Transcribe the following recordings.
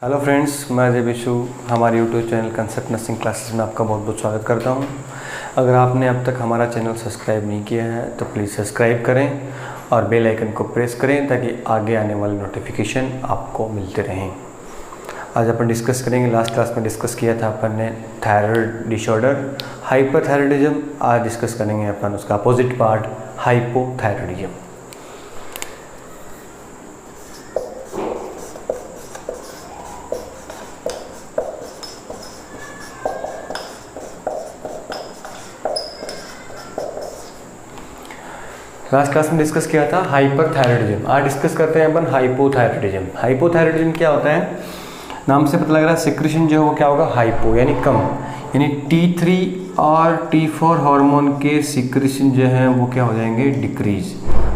Hello friends, मैं अजय बिशु हमारे YouTube channel concept nursing classes में आपका बहुत बहुत स्वागत करता हूं। अगर आपने अब तक हमारा चैनल सब्सक्राइब नहीं किया है तो प्लीज़ सब्सक्राइब करें और बेल आइकन को प्रेस करें ताकि आगे आने वाले नोटिफिकेशन आपको मिलते रहें। आज अपन डिस्कस करेंगे, लास्ट क्लास में डिस्कस किया था अपन ने थायराइड डिसऑर्डर हाइपरथायराइडिज्म। आज डिस्कस करेंगे अपन उसका opposite part hypothyroidism. Last class में डिस्कस किया था हाइपरथायराइडिज्म। आज डिस्कस करते हैं अपन हाइपोथायराइडिज्म। हाइपोथायराइडिज्म क्या होता है? नाम से पता लग रहा है सिक्रेशन जो है वो क्या होगा, हाइपो यानी कम, यानी T3 और T4 हार्मोन के सिक्रेशन जो है वो क्या हो जाएंगे, डिक्रीज।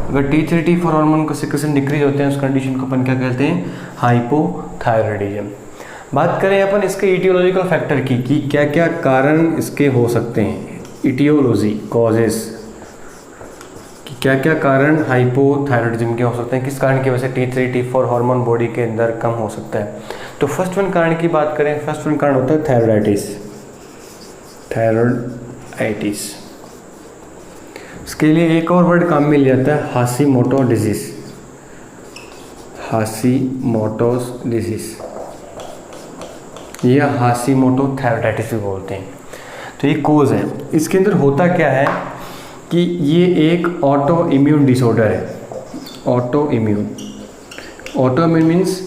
अगर T3 T4 हार्मोन का सिक्रेशन डिक्रीज होते हैं उस कंडीशन को अपन क्या कहते हैं, हाइपोथायराइडिज्म। बात करें अपन इसके इटियोलॉजिकल फैक्टर की कि क्या क्या कारण इसके हो सकते हैं। इटियोलॉजी, कॉजेस, क्या क्या कारण हाइपोथायराइडिज्म के हो सकते हैं, किस कारण की वजह से T3 T4 हार्मोन बॉडी के अंदर कम हो सकता है। तो फर्स्ट वन कारण की बात करें, फर्स्ट वन कारण होता है थायराइडिस। थायराइडिस, इसके लिए एक और वर्ड काम में लिया जाता है, हाशीमोटो डिजीज। हाशीमोटोस डिजीज या हाशीमोटो थायराइडिस भी बोलते हैं। तो ये कोज है। इसके अंदर होता क्या है कि ये एक ऑटो इम्यून डिसऑर्डर है। ऑटो इम्यून मीन्स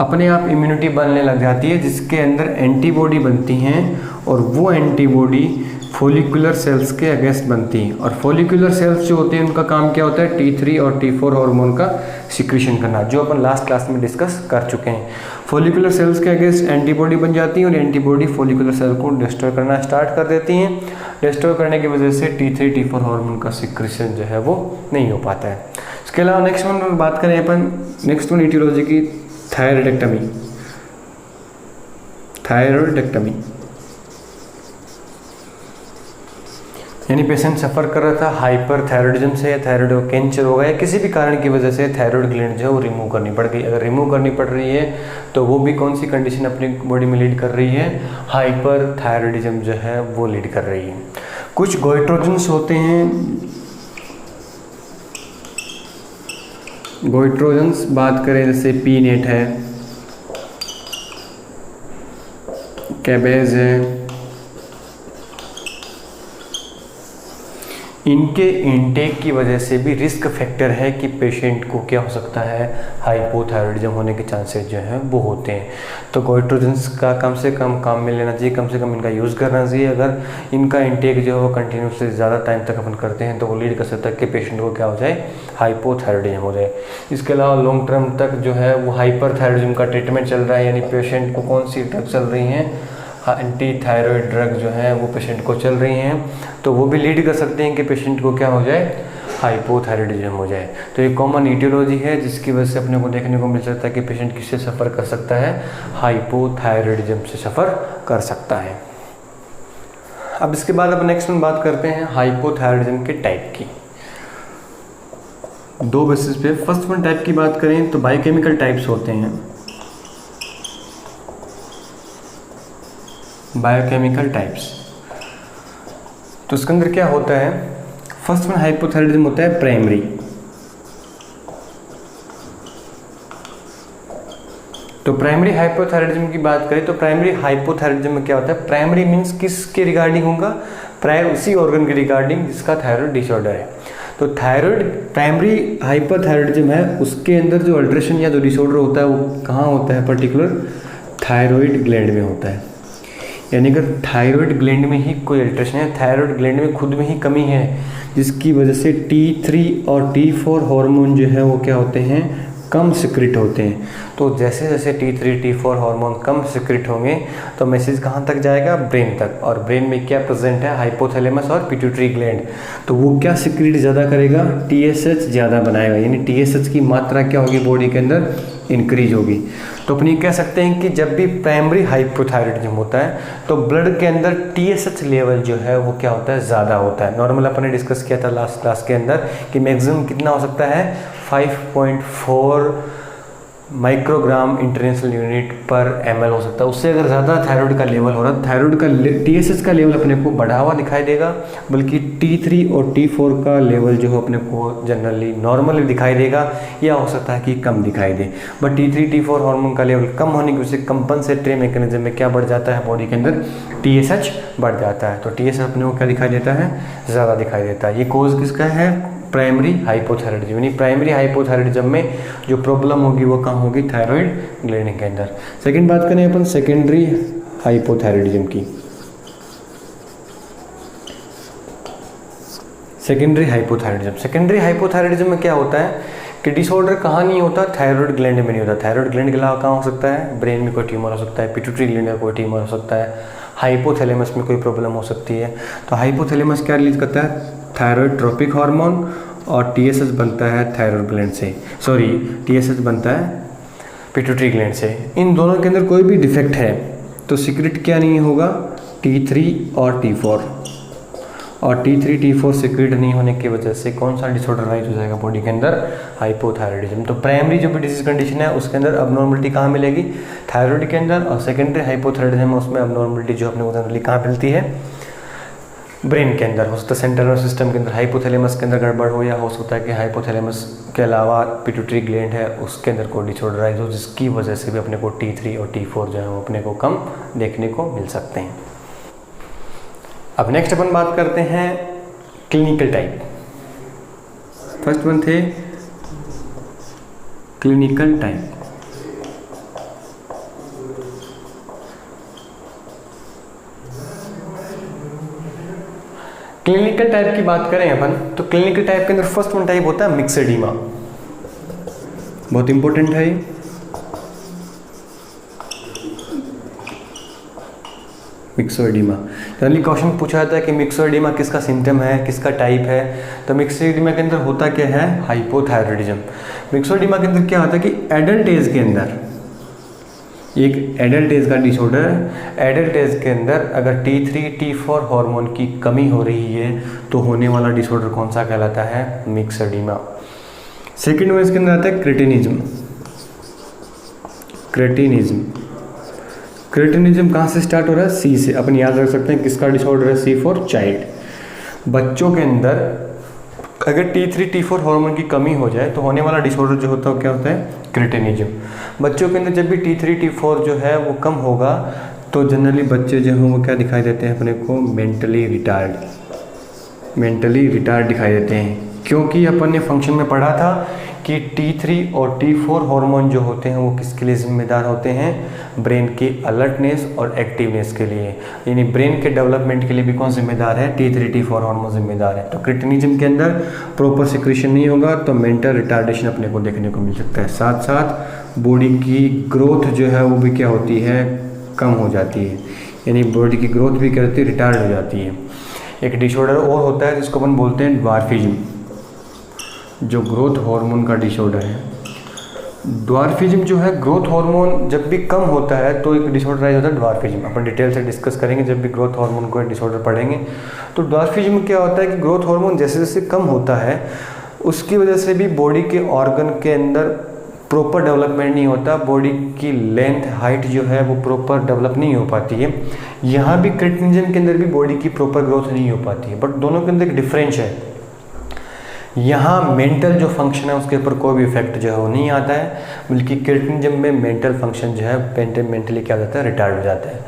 अपने आप इम्यूनिटी बनने लग जाती है जिसके अंदर एंटीबॉडी बनती हैं और वो एंटीबॉडी फॉलिकुलर सेल्स के अगेंस्ट बनती हैं। और फॉलिकुलर सेल्स जो होते हैं उनका काम क्या होता है, T3 और T4 हार्मोन का सिक्रीशन करना, जो अपन लास्ट क्लास में डिस्कस कर चुके हैं। फॉलिकुलर सेल्स के अगेंस्ट एंटीबॉडी बन जाती है और एंटीबॉडी फॉलिकुलर सेल को डिस्ट्रॉय करना स्टार्ट कर देती हैं। डिस्ट्रॉय करने की वजह से T3 T4 हार्मोन का सिक्रीशन जो है वो नहीं हो पाता है। इसके अलावा नेक्स्ट वन में बात करें अपन, नेक्स्ट वन इटियोलॉजी की, थायराइडेक्टमी। थायराइडेक्टमी यानी पेशेंट सफ़र कर रहा था हाइपरथायराइडिज्म से, या थायराइड कैंसर हो गया, किसी भी कारण की वजह से थायराइड ग्लैंड जो है वो रिमूव करनी पड़ गई। अगर रिमूव करनी पड़ रही है तो वो भी कौन सी कंडीशन अपनी बॉडी में लीड कर रही है, हाइपरथायराइडिज्म जो है वो लीड कर रही है। कुछ गोइट्रोजेंस होते हैं, गोइट्रोजेंस बात करें जैसे पीनेट है, कैबेज है, इनके इनटेक की वजह से भी रिस्क फैक्टर है कि पेशेंट को क्या हो सकता है, हाइपोथायराइडिज्म होने के चांसेस जो हैं वो होते हैं। तो गोइट्रोजेंस का कम से कम काम में लेना चाहिए, कम से कम इनका यूज़ करना चाहिए। अगर इनका इनटेक जो है वो कंटिन्यूसली ज़्यादा टाइम तक अपन करते हैं तो वो लीड कर सकता है कि पेशेंट को क्या हो जाए, हाइपोथायराइडिज्म हो जाए। इसके अलावा लॉन्ग टर्म तक जो है वो हाइपरथायराइडिज्म का ट्रीटमेंट चल रहा है, यानी पेशेंट को कौन सी ड्रग चल रही हैं, एंटी थायराइड ड्रग जो है वो पेशेंट को चल रही हैं, तो वो भी लीड कर सकते हैं कि पेशेंट को क्या हो जाए, हाइपोथायराइडिज्म हो जाए। तो ये कॉमन इटियोलॉजी है जिसकी वजह से अपने को देखने को मिल सकता है कि पेशेंट किससे सफ़र कर सकता है, हाइपोथायराइडिज्म से सफ़र कर सकता है। अब इसके बाद अब नेक्स्ट में बात करते हैं हाइपोथायराइडिज्म के टाइप की, दो बेसिस पे। फर्स्ट वन टाइप की बात करें तो बायोकेमिकल टाइप्स होते हैं, बायोकेमिकल टाइप्स। तो इसके अंदर क्या होता है, फर्स्ट वन हाइपोथायराइडिज्म होता है प्राइमरी। तो प्राइमरी हाइपोथायराइडिज्म की बात करें तो प्राइमरी हाइपोथायराइडिज्म में क्या होता है, प्राइमरी मीन्स किसके रिगार्डिंग होगा, उसी ऑर्गन के रिगार्डिंग जिसका थायराइड डिसऑर्डर है। तो थायराइड प्राइमरी हाइपरथायराइडिज्म है, उसके अंदर जो अल्ट्रेशन या जो डिसऑर्डर होता है वो कहाँ होता है, पर्टिकुलर थायराइड ग्लैंड में होता है। यानी अगर थायराइड ग्लैंड में ही कोई अल्ट्रेशन है, थायराइड ग्लैंड में खुद में ही कमी है, जिसकी वजह से T3 और T4 हार्मोन जो है वो क्या होते हैं, कम सिक्रेट होते हैं। तो जैसे जैसे T3 T4 हार्मोन कम सिक्रेट होंगे तो मैसेज कहाँ तक जाएगा, ब्रेन तक। और ब्रेन में क्या प्रेजेंट है, हाइपोथैलेमस और पिट्यूटरी ग्लैंड। तो वो क्या सिक्रेट ज़्यादा करेगा, TSH ज़्यादा बनाएगा, यानी TSH की मात्रा क्या होगी बॉडी के अंदर, इंक्रीज होगी। तो अपनी कह सकते हैं कि जब भी प्राइमरी हाइपोथायराइडिज्म होता है तो ब्लड के अंदर TSH लेवल जो है वो क्या होता है, ज़्यादा होता है। नॉर्मल अपन ने डिस्कस किया था लास्ट क्लास के अंदर कि मैक्सिमम कितना हो सकता है, 5.4 माइक्रोग्राम इंटरनेशनल यूनिट पर ml हो सकता है। उससे अगर ज़्यादा थायराइड का लेवल हो रहा है, थायराइड का TSH का लेवल अपने को बढ़ा हुआ दिखाई देगा, बल्कि T3 और T4 का लेवल जो है अपने को जनरली नॉर्मली दिखाई देगा, या हो सकता है कि कम दिखाई दे। बट T3 T4 हार्मोन का लेवल कम होने की वजह से कंपनसेटरी मैकेनिज्म में क्या बढ़ जाता है, बॉडी के अंदर TSH बढ़ जाता है। तो TSH अपने को क्या दिखाई देता है, ज़्यादा दिखाई देता है। ये कोज किसका है, प्राइमरी हाइपोथायराइडिज्म। यानी प्राइमरी हाइपोथायराइडिज्म में जो प्रॉब्लम होगी वो कहाँ होगी, थायराइड ग्लैंड के अंदर। सेकंड बात करें अपन सेकेंडरी हाइपोथायराइडिज्म की। सेकेंडरी हाइपोथायराइडिज्म में क्या होता है कि डिसऑर्डर कहाँ नहीं होता, थायराइड ग्लैंड में नहीं होता। थायराइड ग्लैंड के अलावा कहाँ हो सकता है, ब्रेन में कोई ट्यूमर हो सकता है, पिट्यूटरी ग्लैंड में कोई ट्यूमर हो सकता है, हाइपोथैलेमस में कोई प्रॉब्लम हो सकती है। तो हाइपोथैलेमस क्या रिलीज करता है, थायराइड ट्रोपिक हार्मोन, और TSH बनता है थायराइड ग्लैंड से, सॉरी TSH बनता है पिट्यूटरी ग्लैंड से। इन दोनों के अंदर कोई भी डिफेक्ट है तो सीक्रेट क्या नहीं होगा, T3 और T4, और T3 T4 सीक्रेट नहीं होने की वजह से कौन सा डिसऑर्डर राइज हो जाएगा बॉडी के अंदर, हाइपोथायराइडिज्म। तो प्राइमरी जो भी डिजीज कंडीशन है उसके अंदर अबनॉर्मलिटी कहाँ मिलेगी, थायराइड के अंदर, और सेकेंडरी हाइपोथायराइडिज्म उसमें अबनॉर्मलिटी जो अपने को जनरली कहाँ मिलती है, ब्रेन के अंदर। हो सकता है सेंट्रल नर्वस सिस्टम के अंदर, हाइपोथैलेमस के अंदर गड़बड़ हो, या हो सकता है कि हाइपोथैलेमस के अलावा पिट्यूटरी ग्लैंड है उसके अंदर कोई डिसऑर्डर राइज हो, जिसकी वजह से भी अपने को T3 और T4 जो है वो अपने को कम देखने को मिल सकते हैं। अब नेक्स्ट अपन बात करते हैं क्लिनिकल टाइप। फर्स्ट वन थे क्लिनिकल टाइप। क्लिनिकल टाइप की बात करें अपन तो क्लिनिकल टाइप के अंदर फर्स्ट वन टाइप होता है मिक्सेडीमा, बहुत इंपॉर्टेंट है ये। मिक्सोएडिमा, जनरली क्वेश्चन पूछा जाता है कि मिक्सोएडिमा किसका सिम्टम है, किसका टाइप है। तो मिक्सोएडिमा के अंदर होता क्या है, हाइपोथायराइडिज्म। मिक्सोएडिमा के अंदर क्या होता है कि एडल्ट एज के अंदर, एक एडल्ट एज का डिसऑर्डर है, एडल्ट एज के अंदर अगर T3 T4 हार्मोन की कमी हो रही है तो होने वाला डिसऑर्डर कौन सा कहलाता है, मिक्सोएडिमा। सेकेंड वन इसके अंदर आता है क्रेटिनिज्म। क्रेटिनिज्म कहाँ से स्टार्ट हो रहा है, C से। अपन याद रख सकते हैं किसका डिसऑर्डर है, C फॉर चाइल्ड। बच्चों के अंदर अगर T3 T4 हार्मोन की कमी हो जाए तो होने वाला डिसऑर्डर जो होता है क्या होता है, क्रेटिनिज्म। बच्चों के अंदर जब भी T3 T4 जो है वो कम होगा तो जनरली बच्चे जो हैं वो क्या दिखाई देते हैं अपने को, मेंटली रिटार्ड दिखाई देते हैं। क्योंकि अपन ने फंक्शन में पढ़ा था कि T3 और T4 हार्मोन जो होते हैं वो किसके लिए जिम्मेदार होते हैं, ब्रेन की अलर्टनेस और एक्टिवनेस के लिए। यानी ब्रेन के डेवलपमेंट के लिए भी कौन जिम्मेदार है, T3 T4 हार्मोन जिम्मेदार है। तो क्रेटिनिज्म के अंदर प्रॉपर सिक्रीशन नहीं होगा तो मेंटल रिटार्डेशन अपने को देखने को मिल सकता है। साथ साथ बॉडी की ग्रोथ जो है वो भी क्या होती है, कम हो जाती है। यानी बॉडी की ग्रोथ भी क्या होती है, रिटार्ड हो जाती है। एक डिसऑर्डर और होता है जिसको अपन बोलते हैं ड्वार्फिज्म, जो ग्रोथ हार्मोन का डिसऑर्डर है। ड्वार्फिज्म जो है, ग्रोथ हार्मोन जब भी कम होता है तो एक डिसऑर्डर राइज होता है ड्वार्फिज्म। अपन डिटेल से डिस्कस करेंगे जब भी ग्रोथ हार्मोन को डिसऑर्डर पढ़ेंगे। तो ड्वार्फिज्म क्या होता है कि ग्रोथ हार्मोन जैसे जैसे कम होता है उसकी वजह से भी बॉडी के ऑर्गन के अंदर प्रॉपर डेवलपमेंट नहीं होता, बॉडी की लेंथ हाइट जो है वो प्रॉपर डेवलप नहीं हो पाती है। यहाँ भी क्रेटिनिज्म के अंदर भी बॉडी की प्रॉपर ग्रोथ नहीं हो पाती है, बट दोनों के अंदर एक डिफरेंस है। यहाँ मेंटल जो फंक्शन है उसके ऊपर कोई भी इफेक्ट जो है वो नहीं आता है, बल्कि क्रेटिनिज्म में मेंटल फंक्शन जो है मेंटली क्या हो जाता है, रिटार्ड हो जाता है।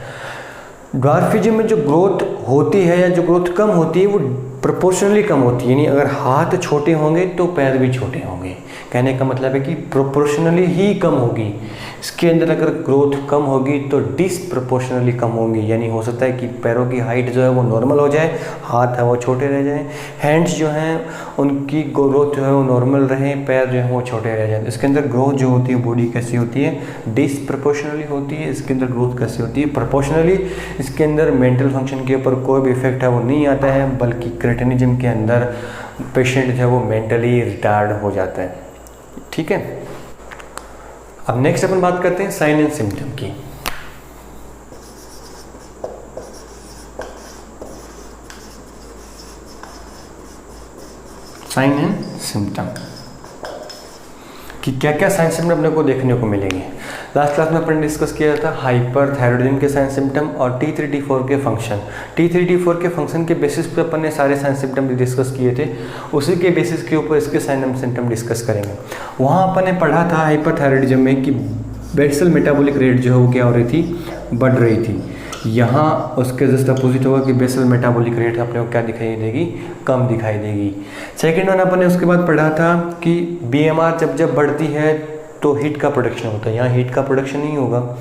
ड्वार्फिज्म में जो ग्रोथ होती है या जो ग्रोथ कम होती है वो प्रोपोर्शनली कम होती है। यानी अगर हाथ छोटे होंगे तो पैर भी छोटे होंगे, कहने का मतलब है कि प्रोपोर्शनली ही कम होगी। इसके अंदर अगर ग्रोथ कम होगी तो डिसप्रोपोर्शनली कम होंगी। यानी हो सकता है कि पैरों की हाइट जो है वो नॉर्मल हो जाए, हाथ है वो छोटे रह जाएं, हैंड्स जो हैं उनकी ग्रोथ जो है वो नॉर्मल रहे, पैर जो है वो छोटे रह जाए। इसके अंदर ग्रोथ जो होती है बॉडी कैसी होती है, डिसप्रोपोर्शनली होती है। इसके अंदर ग्रोथ कैसी होती है, प्रोपोर्शनली। इसके अंदर मेंटल फंक्शन के ऊपर कोई भी इफेक्ट है वो नहीं आता है, बल्कि क्रेटिनिज्म के अंदर पेशेंट जो है वो मेंटली रिटार्ड हो जाता है। ठीक है, अब नेक्स्ट अपन बात करते हैं साइन एंड सिम्टम की। साइन एंड सिम्टम कि क्या क्या साइन सिम्टम अपने को देखने को मिलेंगे। लास्ट क्लास में अपन ने डिस्कस किया था हाइपरथायरॉयडिज्म के साइन सिम्टम और T3 T4 के फंक्शन। T3 T4 के फंक्शन के बेसिस पे अपन ने सारे साइन सिम्टम डिस्कस किए थे, उसी के बेसिस के ऊपर इसके साइन सिम्टम डिस्कस करेंगे। वहाँ अपन ने पढ़ा था हाइपरथायरॉयडिज्म में कि बेसल मेटाबॉलिक रेट जो है वो क्या हो रही थी, बढ़ रही थी। यहाँ उसके जस्ट अपोजिट होगा कि बेसल मेटाबॉलिक रेट अपने को क्या दिखाई देगी, कम दिखाई देगी। सेकेंड वन अपन ने उसके बाद पढ़ा था कि BMR जब बढ़ती है तो हीट का प्रोडक्शन होता है। यहाँ हीट का प्रोडक्शन नहीं होगा,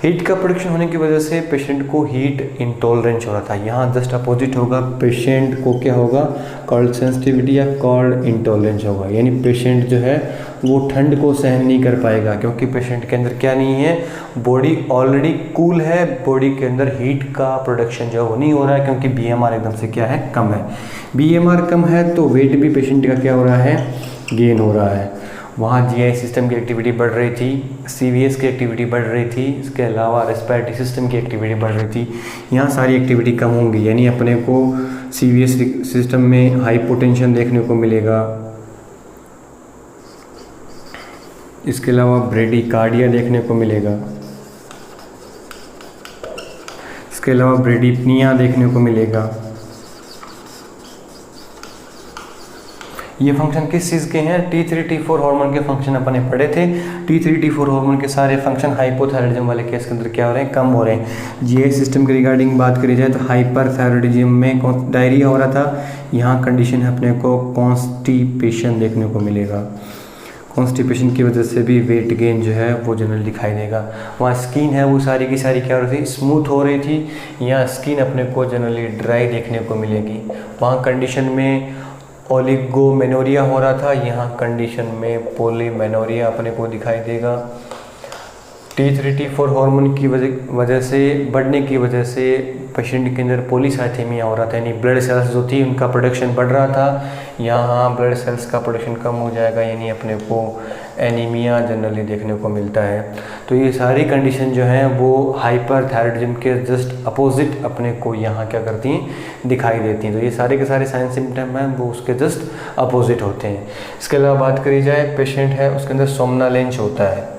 हीट का प्रोडक्शन होने की वजह से पेशेंट को हीट इंटॉलरेंस हो रहा था। यहाँ जस्ट अपोजिट होगा, पेशेंट को क्या होगा, कोल्ड सेंसिटिविटी या कोल्ड इंटॉलरेंस होगा। यानी पेशेंट जो है वो ठंड को सहन नहीं कर पाएगा, क्योंकि पेशेंट के अंदर क्या नहीं है, बॉडी ऑलरेडी कूल है, बॉडी के अंदर हीट का प्रोडक्शन जो है वो नहीं हो रहा है, क्योंकि BMR एकदम से क्या है, कम है। BMR कम है तो वेट भी पेशेंट का क्या हो रहा है, गेन हो रहा है। वहाँ GI सिस्टम की एक्टिविटी बढ़ रही थी, CVS की एक्टिविटी बढ़ रही थी, इसके अलावा रेस्पिरेटरी सिस्टम की एक्टिविटी बढ़ रही थी। यहाँ सारी एक्टिविटी कम होंगी, यानी अपने को CVS सिस्टम में हाइपोटेंशन देखने को मिलेगा। इसके अलावा ब्रेडिकार्डिया देखने को मिलेगा, इसके अलावा ब्रेडिपनिया देखने को मिलेगा। ये फंक्शन किस चीज़ के हैं, T3 T4 हार्मोन के फंक्शन अपन ने पढ़े थे। T3 T4 हार्मोन के सारे फंक्शन हाइपोथायरॉयडिज्म वाले केस के अंदर क्या हो रहे हैं, कम हो रहे हैं। GI सिस्टम के रिगार्डिंग बात करी जाए तो हाइपरथायरॉयडिज्म में डायरिया हो रहा था, यहाँ कंडीशन है अपने को कॉन्स्टिपेशन देखने को मिलेगा। कॉन्स्टिपेशन की वजह से भी वेट गेन जो है वो जनरल दिखाई देगा। वहाँ स्किन है वो सारी की सारी क्या हो रही थी, स्मूथ हो रही थी। यहाँ स्किन अपने को जनरली ड्राई देखने को मिलेगी। वहाँ कंडीशन में ओलिगोमेनोरिया हो रहा था, यहाँ कंडीशन में पॉलीमेनोरिया अपने को दिखाई देगा। T3 T4 हार्मोन की वजह से बढ़ने की वजह से पेशेंट के अंदर पॉलीसाइथेमिया हो रहा था, यानी ब्लड सेल्स जो थी उनका प्रोडक्शन बढ़ रहा था। यहाँ ब्लड सेल्स का प्रोडक्शन कम हो जाएगा, यानी अपने को एनीमिया जनरली देखने को मिलता है। तो ये सारी कंडीशन जो हैं वो हाइपरथायरॉयडिज्म के जस्ट अपोजिट अपने को यहाँ क्या करती हैं, दिखाई देती हैं। तो ये सारे के सारे साइन सिम्टम हैं वो उसके जस्ट अपोजिट होते हैं। इसके अलावा बात करी जाए, पेशेंट है उसके अंदर सोमनालेंस होता है,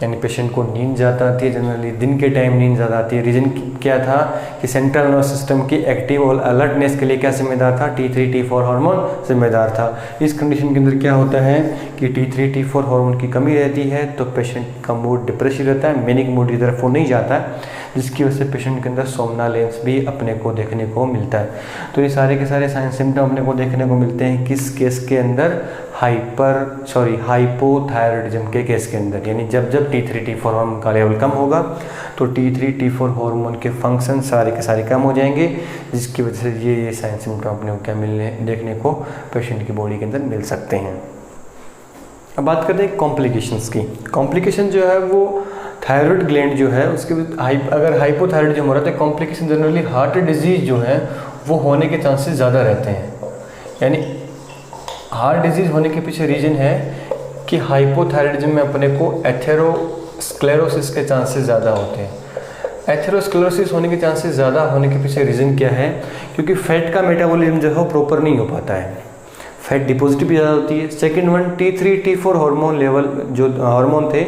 यानी पेशेंट को नींद ज़्यादा आती है। जनरली दिन के टाइम नींद ज़्यादा आती है। रीज़न क्या था कि सेंट्रल नर्वस सिस्टम की एक्टिव और अलर्टनेस के लिए क्या जिम्मेदार था, T3 T4 हार्मोन जिम्मेदार था। इस कंडीशन के अंदर क्या होता है कि T3 T4 हार्मोन की कमी रहती है तो पेशेंट का मूड डिप्रेसिव रहता है, मैनिक मूड की तरफ वो नहीं जाता है, जिसकी वजह से पेशेंट के अंदर सोमनालेंस भी अपने को देखने को मिलता है। तो ये सारे के सारे साइन सिम्टम अपने को देखने को मिलते हैं किस केस के अंदर, हाइपोथायरॉयडिज्म के केस के अंदर। यानी जब T3 T4 हार्मोन का लेवल कम होगा तो T3 T4 हार्मोन के फंक्शन सारे के सारे कम हो जाएंगे, जिसकी वजह से ये साइन सिम्टम अपने को क्या देखने को पेशेंट की बॉडी के अंदर मिल सकते हैं। अब बात करते हैं कॉम्प्लिकेशंस की। कॉम्प्लिकेशन जो है वो थायराइड ग्लैंड जो है उसके अगर हाइपोथायरॉयडिज्म हो रहा है तो कॉम्प्लिकेशन जनरली हार्ट डिजीज जो है वो होने के चांसेस ज़्यादा रहते हैं। यानी हार्ट डिजीज होने के पीछे रीजन है कि हाइपोथायरॉयडिज्म में अपने को एथेरोस्क्लेरोसिस के चांसेस ज़्यादा होते हैं। एथेरोस्क्लेरोसिस होने के चांसेस ज़्यादा होने के पीछे रीज़न क्या है, क्योंकि फैट का मेटाबॉलिज्म जो है वो प्रॉपर नहीं हो पाता है, फैट डिपॉजिट भी ज़्यादा होती है। Second one, T3 T4 hormone level जो हार्मोन थे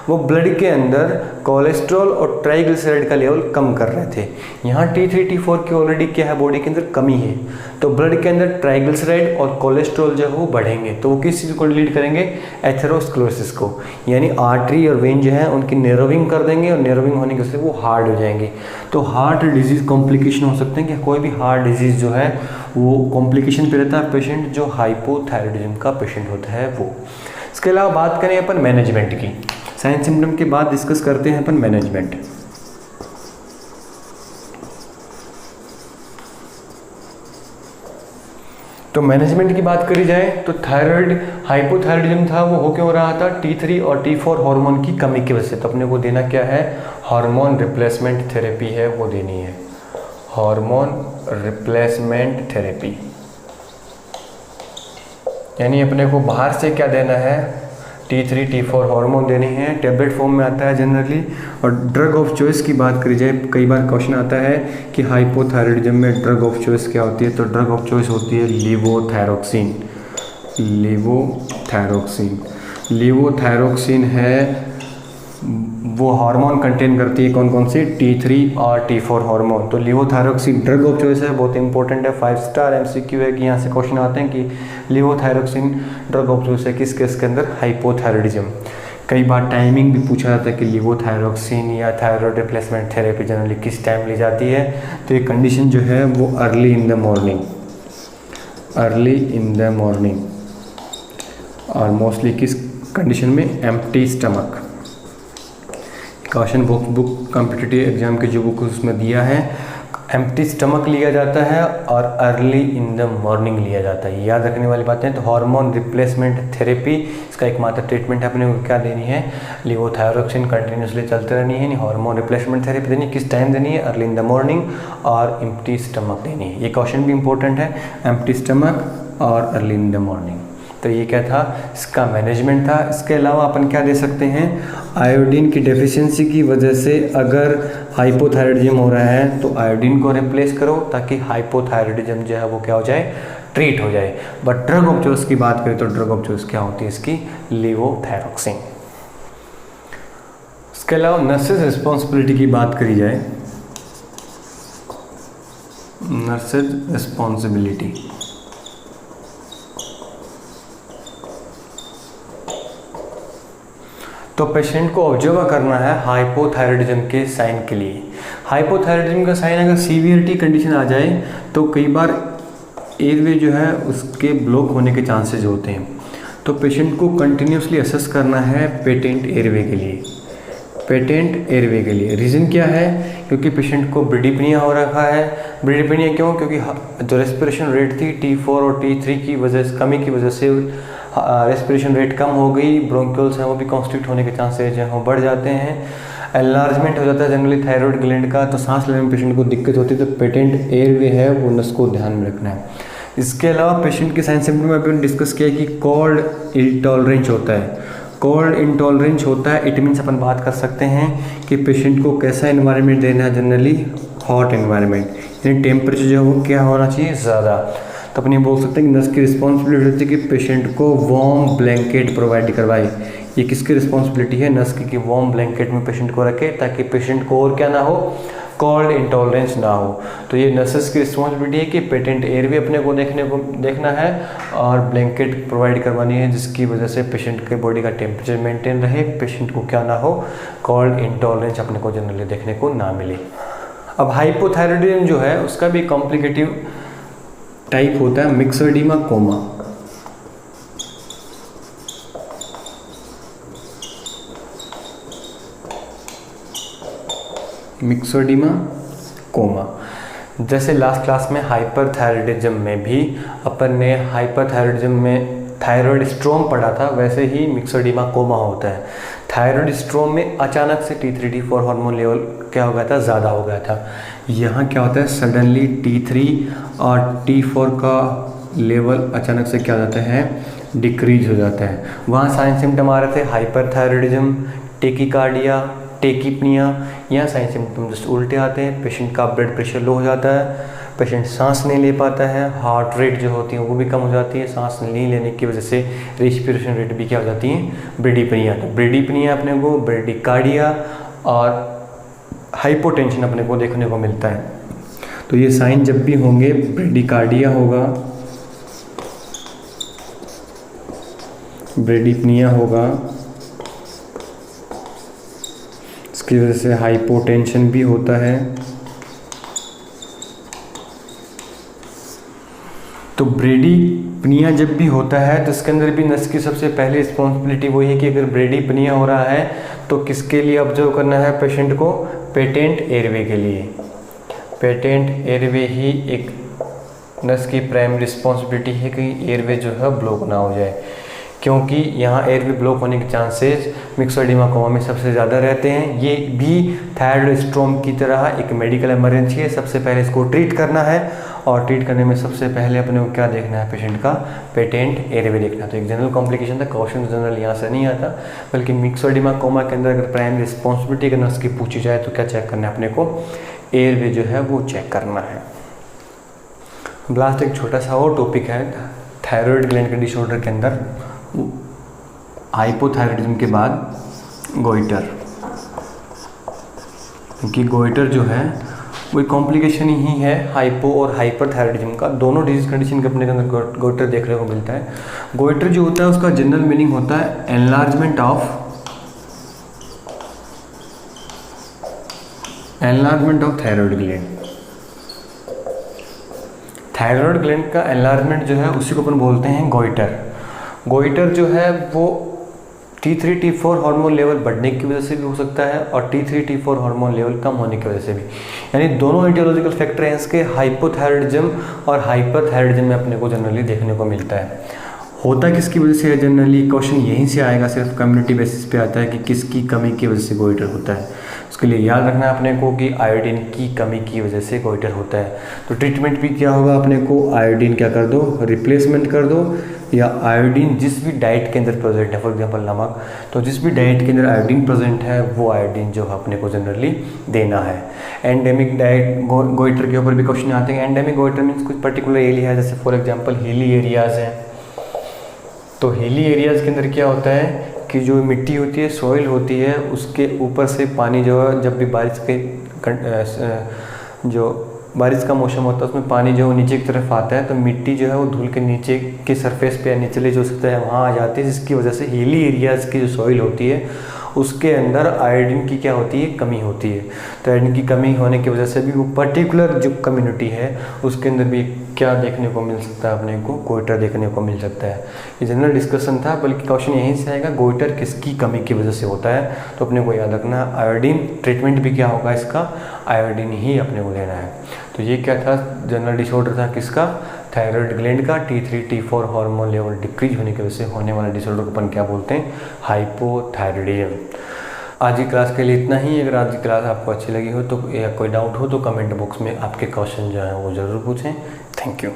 वो ब्लड के अंदर कोलेस्ट्रॉल और ट्राइग्लिसराइड का लेवल कम कर रहे थे। यहाँ T3 T4 की ऑलरेडी क्या है, बॉडी के अंदर कमी है, तो ब्लड के अंदर ट्राइग्लिसराइड और कोलेस्ट्रॉल जो है वो बढ़ेंगे, तो वो किस चीज़ को लीड करेंगे, एथेरोस्क्लेरोसिस को। यानी आर्टरी और वेन जो है उनकी नैरोविंग कर देंगे और नैरोविंग होने की वजह से वो हार्ड हो जाएंगे। तो हार्ट डिजीज़ कॉम्प्लिकेशन हो सकते हैं कि कोई भी हार्ट डिजीज़ जो है वो कॉम्प्लिकेशन पे रहता है पेशेंट जो हाइपोथायरॉयडिज्म का पेशेंट होता है वो। इसके अलावा बात करें अपन मैनेजमेंट की, साइन सिम्टम के बाद डिस्कस करते हैं अपन मैनेजमेंट। तो मैनेजमेंट की बात करी जाए तो थायराइड हाइपोथायरॉयडिज्म था वो हो क्यों हो रहा था, T3 और T4 हार्मोन की कमी की वजह से। तो अपने को देना क्या है, हार्मोन रिप्लेसमेंट थेरेपी है वो देनी है, हार्मोन रिप्लेसमेंट थेरेपी। यानी अपने को बाहर से क्या देना है, T3 T4 हार्मोन देने हैं, टेबलेट फॉर्म में आता है जनरली। और ड्रग ऑफ चॉइस की बात करी जाए, कई बार क्वेश्चन आता है कि हाइपोथायरॉयडिज्म में ड्रग ऑफ चॉइस क्या होती है, तो ड्रग ऑफ चॉइस होती है लिवोथायरोक्सिन। लेवोथायरोक्सिन। लेवोथायरोक्सिन है वो हार्मोन कंटेन करती है कौन कौन सी, T3 और T4 हार्मोन। तो लेवोथायरोक्सिन ड्रग ऑफ चॉइस है, बहुत इंपॉर्टेंट है, 5 स्टार MCQ है कि यहाँ से क्वेश्चन आते हैं कि लेवोथायरोक्सिन ड्रग ऑफ चॉइस है किस केस के अंदर, हाइपोथायरॉयडिज्म। कई बार टाइमिंग भी पूछा जाता है कि लेवोथायरोक्सिन या थायराइड रिप्लेसमेंट थेरेपी जनरली किस टाइम ली जाती है। तो ये कंडीशन जो है वो early in the morning, early in the morning, और मोस्टली किस कंडीशन में, empty stomach. Question book competitive exam के जो बुक उसमें दिया है, एम्प्टी स्टमक लिया जाता है और अर्ली इन द मॉर्निंग लिया जाता है, याद रखने वाली बातें। तो हार्मोन रिप्लेसमेंट थेरेपी इसका एकमात्र ट्रीटमेंट अपने को क्या देनी है, लेवोथायरोक्सिन कंटिन्यूसली चलते रहनी है, हार्मोन रिप्लेसमेंट थेरेपी देनी है, किस टाइम देनी है, अर्ली इन द मॉर्निंग, और एम्प्टी स्टमक देनी है। ये क्वेश्चन भी इंपॉर्टेंट है, एम्प्टी स्टमक और अर्ली इन द मॉर्निंग। तो ये क्या था, इसका मैनेजमेंट था। इसके अलावा अपन क्या दे सकते हैं, आयोडीन की डेफिशिएंसी की वजह से अगर हाइपोथायरॉयडिज्म हो रहा है तो आयोडीन को रिप्लेस करो ताकि हाइपोथायरॉयडिज्म जो है वो क्या हो जाए, ट्रीट हो जाए। बट ड्रग ऑफ चॉइस की बात करें तो ड्रग ऑफ चॉइस क्या होती है इसकी, लेवोथायरोक्सिन। इसके अलावा नर्सेज रिस्पॉन्सिबिलिटी की बात करी जाए, नर्सेज रिस्पॉन्सिबिलिटी, तो पेशेंट को ऑब्जर्व करना है हाइपोथायरॉयडिज्म के साइन के लिए। हाइपोथायरॉयडिज्म का साइन अगर सीवियरिटी कंडीशन आ जाए तो कई बार एयरवे जो है उसके ब्लॉक होने के चांसेस होते हैं। तो पेशेंट को कंटिन्यूसली असेस करना है पेटेंट एयरवे के लिए, पेटेंट एयरवे के लिए। रीज़न क्या है, क्योंकि पेशेंट को ब्रीडिपनिया हो रखा है। ब्रीडिपनिया क्यों, क्योंकि जो रेस्पिरेशन रेट थी T4 और T3 की वजह कमी की वजह से रेस्पिरेशन रेट कम हो गई, ब्रोंक्यूल्स हैं वो भी कॉन्स्ट्रिक्ट होने के चांसेज हैं वो बढ़ जाते हैं, एनलार्जमेंट हो जाता है जनरली थायराइड ग्लैंड का, तो सांस लेने में पेशेंट को दिक्कत होती है। तो पेटेंट एयरवे है वो नस को ध्यान में रखना है। इसके अलावा पेशेंट के साइन सिम्टम में अपन डिस्कस किया कि कोल्ड इंटॉलरेंस होता है, कोल्ड इंटॉलरेंस होता है, इट मीन्स अपन बात कर सकते हैं कि पेशेंट को कैसा इन्वायरमेंट देना है, जनरली हॉट इन्वायरमेंट, यानी टेम्परेचर जो है वो क्या होना चाहिए, ज़्यादा। तो अपन ये बोल सकते हैं कि नर्स की रिस्पॉन्सिबिलिटी होती है कि पेशेंट को वार्म ब्लैंकेट प्रोवाइड करवाए। ये किसकी रिस्पॉन्सिबिलिटी है, नर्स की, कि वार्म ब्लैंकेट में पेशेंट को रखे ताकि पेशेंट को और क्या ना हो, कोल्ड इंटॉलरेंस ना हो। तो ये नर्सेस की रिस्पॉन्सिबिलिटी है कि पेटेंट एयरवे अपने को देखना है और ब्लैंकेट प्रोवाइड करवानी है जिसकी वजह से पेशेंट के बॉडी का टेम्परेचर मेंटेन रहे, पेशेंट को क्या ना हो, कोल्ड इंटॉलरेंस अपने को जनरली देखने को ना मिले। अब हाइपोथायरॉयडिज्म जो है उसका भी कॉम्प्लिकेटिव टाइप होता है मिक्सोडीमा कोमा। मिक्सोडीमा कोमा, जैसे लास्ट क्लास में हाइपरथायरॉयडिज्म में भी अपन ने हाइपरथायरॉयडिज्म में थायराइड स्ट्रोम पढ़ा था, वैसे ही मिक्सोडीमा कोमा होता है। थायराइड स्ट्रोम में अचानक से T3 T4 हार्मोन लेवल क्या हो गया था, ज़्यादा हो गया था। यहाँ क्या होता है, सडनली T3 और T4 का लेवल अचानक से क्या हो जाता है, डिक्रीज हो जाता है। वहाँ साइन सिम्टम आ रहे थे हाइपरथायरॉयडिज्म, टेकिकार्डिया, टेकिपनिया, या साइन सिम्टम जस्ट उल्टे आते हैं, पेशेंट का ब्लड प्रेशर लो हो जाता है, पेशेंट सांस नहीं ले पाता है, हार्ट रेट जो होती है वो भी कम हो जाती है, सांस नहीं लेने की वजह से रेस्पिरेशन रेट भी क्या हो जाती है, ब्रेडिपनिया। तो ब्रेडिपनिया अपने को, ब्रेडिकार्डिया और हाइपोटेंशन अपने को देखने को मिलता है। तो ये साइन जब भी होंगे, ब्रेडिकार्डिया होगा, ब्रेडिपनिया होगा, इसकी वजह से हाइपोटेंशन भी होता है। तो ब्रेडिपनिया जब भी होता है तो इसके अंदर भी नर्स की सबसे पहली रिस्पॉन्सिबिलिटी वही है कि अगर ब्रेडिपनिया हो रहा है तो किसके लिए ऑब्जर्व करना है पेशेंट को, पेटेंट एयरवे के लिए। पेटेंट एयरवे ही एक नर्स की प्राइमरी रिस्पॉन्सिबिलिटी है कि एयरवे जो है ब्लॉक ना हो जाए, क्योंकि यहाँ एयरवे ब्लॉक होने के चांसेस मिक्सोडीमा कोमा में सबसे ज़्यादा रहते हैं। ये भी थायराइड स्ट्रोम की तरह एक मेडिकल इमरजेंसी है, सबसे पहले इसको ट्रीट करना है और ट्रीट करने में सबसे पहले अपने को क्या देखना है, पेशेंट का पेटेंट एयरवे देखना। तो एक जनरल कॉम्प्लिकेशन था, क्वेश्चन जनरल यहाँ से नहीं आता, बल्कि मिक्सोडीमा कोमा के अंदर अगर प्राइमरी रिस्पॉन्सिबिलिटी अगर नर्स की पूछी जाए तो क्या चेक करना है अपने को, एयरवे जो है वो चेक करना है। लास्ट एक छोटा सा और टॉपिक है थायराइड ग्लैंड के डिसऑर्डर के अंदर हाइपोथायराइडिज्म के बाद गोइटर, क्योंकि गोइटर जो है वो कॉम्प्लिकेशन ही है हाइपो और हाइपरथायराइडिज्म का। दोनों डिजीज कंडीशन के अपने के अंदर गोइटर देखने को मिलता है। गोइटर जो होता है उसका जनरल मीनिंग होता है enlargement of thyroid gland. Thyroid gland का एनलार्जमेंट जो है उसी को अपन बोलते हैं गोइटर। गोइटर जो है वो T3 T4 हार्मोन लेवल बढ़ने की वजह से भी हो सकता है और T3 T4 हार्मोन लेवल कम होने की वजह से भी, यानी दोनों एटियोलॉजिकल फैक्टर हैं इसके, हाइपोथायराइडिज्म और हाइपरथायराइडिज्म में अपने को जनरली देखने को मिलता है। होता किसकी वजह से है जनरली, क्वेश्चन यहीं से आएगा, सिर्फ कम्युनिटी बेसिस पे आता है कि किसकी कमी की वजह से गोइटर होता है। उसके लिए याद रखना है अपने को कि आयोडीन की कमी की वजह से गोइटर होता है। तो ट्रीटमेंट भी क्या होगा अपने को, आयोडीन क्या कर दो, रिप्लेसमेंट कर दो, या आयोडीन जिस भी डाइट के अंदर प्रेजेंट है, फॉर एग्जांपल नमक, तो जिस भी डाइट के अंदर आयोडीन प्रेजेंट है वो आयोडीन जो अपने को जनरली देना है। एंडेमिक डाइट गोइटर के ऊपर भी क्वेश्चन आते हैं। एंडेमिक गोइटर मीन्स कुछ पर्टिकुलर एरिया है, जैसे फॉर एग्जांपल हिली एरियाज हैं। तो हिली एरियाज़ के अंदर क्या होता है कि जो मिट्टी होती है, सॉइल होती है, उसके ऊपर से पानी जो है, जब भी बारिश का मौसम होता है उसमें पानी जो नीचे की तरफ आता है, तो मिट्टी जो है वो धूल के नीचे के सरफेस पे या निचले जो सतह है वहाँ आ जाती है, जिसकी वजह से हिली एरियाज़ की जो सॉइल होती है उसके अंदर आयोडीन की क्या होती है, कमी होती है। तो आयोडीन की कमी होने की वजह से भी वो पर्टिकुलर जो कम्युनिटी है उसके अंदर भी क्या देखने को मिल सकता है, अपने को गोइटर देखने को मिल सकता है। ये जनरल डिस्कशन था, बल्कि क्वेश्चन यहीं से आएगा गोइटर किसकी कमी की वजह से होता है। तो अपने को याद रखना आयोडीन, ट्रीटमेंट भी क्या होगा इसका, आयोडीन ही अपने को देना है। तो ये क्या था, जनरल डिसऑर्डर था किसका, थायराइड ग्लैंड का। T3 T4 hormone level decrease होने की वजह से होने वाला डिसऑर्डर को अपन क्या बोलते हैं, हाइपोथायराइडिज्म। आज की क्लास के लिए इतना ही। अगर आज की क्लास आपको अच्छी लगी हो तो या कोई डाउट हो तो कमेंट बॉक्स में आपके क्वेश्चन जो हैं वो ज़रूर पूछें। Thank you.